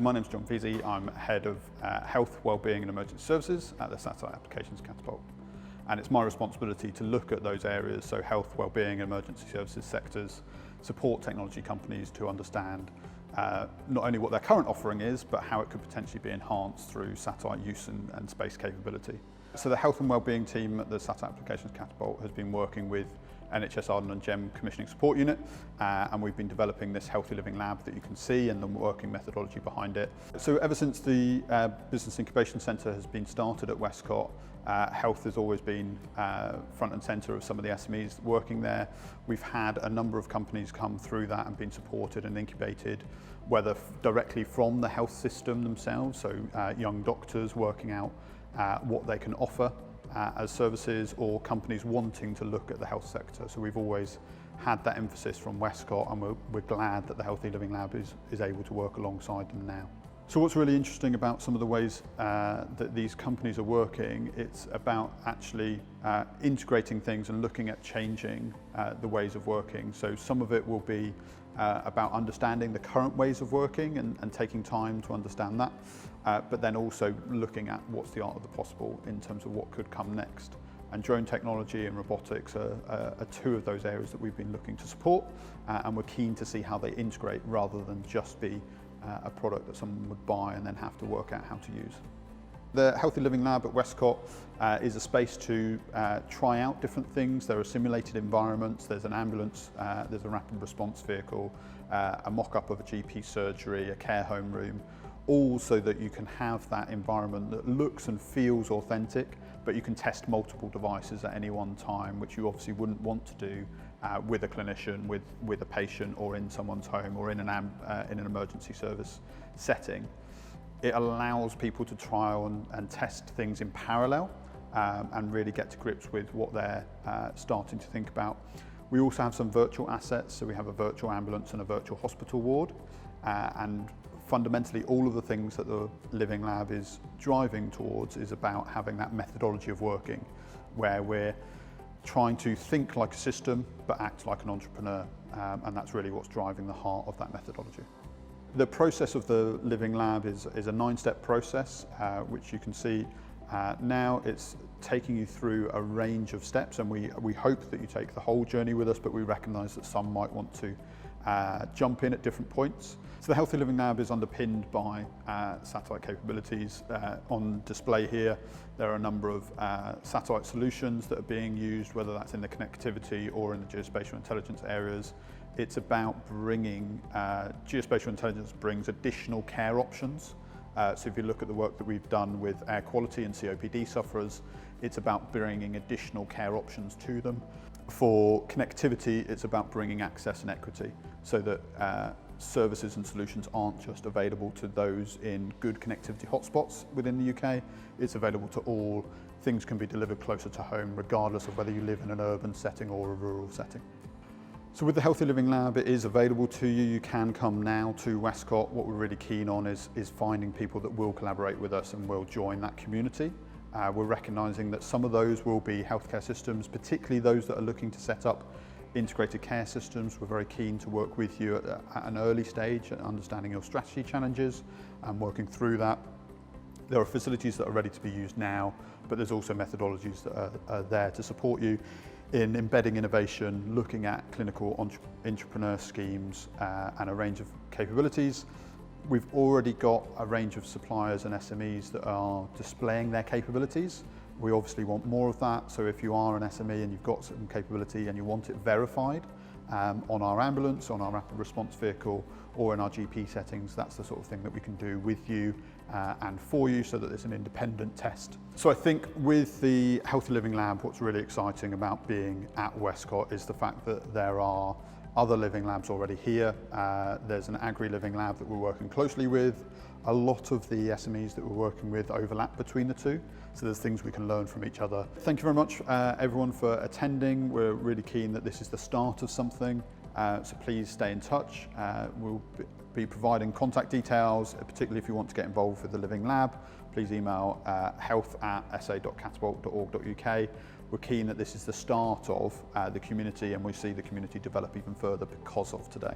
my name's John Vesey. I'm Head of Health, Wellbeing and Emergency Services at the Satellite Applications Catapult. And it's my responsibility to look at those areas, so health, wellbeing and emergency services sectors, support technology companies to understand not only what their current offering is, but how it could potentially be enhanced through satellite use and space capability. So the health and wellbeing team at the Satellite Applications Catapult has been working with NHS Arden and GEM Commissioning Support Unit, and we've been developing this Healthy Living Lab that you can see and the working methodology behind it. So ever since the Business Incubation Centre has been started at Westcott, health has always been front and centre of some of the SMEs working there. We've had a number of companies come through that and been supported and incubated, whether directly from the health system themselves, so young doctors working out what they can offer as services, or companies wanting to look at the health sector. So we've always had that emphasis from Westcott, and we're glad that the Healthy Living Lab is able to work alongside them now. So what's really interesting about some of the ways that these companies are working, it's about actually integrating things and looking at changing the ways of working. So some of it will be about understanding the current ways of working and taking time to understand that, but then also looking at what's the art of the possible in terms of what could come next. And drone technology and robotics are two of those areas that we've been looking to support, and we're keen to see how they integrate rather than just be a product that someone would buy and then have to work out how to use. The Healthy Living Lab at Westcott is a space to try out different things. There are simulated environments, there's an ambulance, there's a rapid response vehicle, a mock-up of a GP surgery, a care home room, all so that you can have that environment that looks and feels authentic, but you can test multiple devices at any one time, which you obviously wouldn't want to do with a clinician, with a patient, or in someone's home, or in an emergency service setting. It allows people to trial and test things in parallel and really get to grips with what they're starting to think about. We also have some virtual assets, so we have a virtual ambulance and a virtual hospital ward, and fundamentally all of the things that the Living Lab is driving towards is about having that methodology of working, where we're trying to think like a system but act like an entrepreneur, and that's really what's driving the heart of that methodology. The process of the Living Lab is a 9-step process, which you can see now. It's taking you through a range of steps, and we hope that you take the whole journey with us, but we recognise that some might want to jump in at different points. So the Healthy Living Lab is underpinned by satellite capabilities. On display here, there are a number of satellite solutions that are being used, whether that's in the connectivity or in the geospatial intelligence areas. It's about bringing, geospatial intelligence brings additional care options. So if you look at the work that we've done with air quality and COPD sufferers, it's about bringing additional care options to them. For connectivity, it's about bringing access and equity, so that services and solutions aren't just available to those in good connectivity hotspots within the UK. It's available to all. Things can be delivered closer to home, regardless of whether you live in an urban setting or a rural setting. So with the Healthy Living Lab, it is available to you. You can come now to Westcott. What we're really keen on is finding people that will collaborate with us and will join that community. We're recognising that some of those will be healthcare systems, particularly those that are looking to set up integrated care systems. We're very keen to work with you at an early stage, at understanding your strategy challenges and working through that. There are facilities that are ready to be used now, but there's also methodologies that are there to support you in embedding innovation, looking at clinical entrepreneur schemes and a range of capabilities. We've already got a range of suppliers and SMEs that are displaying their capabilities. We obviously want more of that, so if you are an SME and you've got some capability and you want it verified on our ambulance, on our rapid response vehicle, or in our GP settings, that's the sort of thing that we can do with you and for you, so that it's an independent test. So I think with the Healthy Living Lab, what's really exciting about being at Westcott is the fact that there are other living labs already here. There's an agri-living lab that we're working closely with. A lot of the SMEs that we're working with overlap between the two, so there's things we can learn from each other. Thank you very much everyone for attending. We're really keen that this is the start of something, so please stay in touch. We'll be providing contact details, particularly if you want to get involved with the Living Lab. Please email health@sa.catapult.org.uk. We're keen that this is the start of the community, and we see the community develop even further because of today.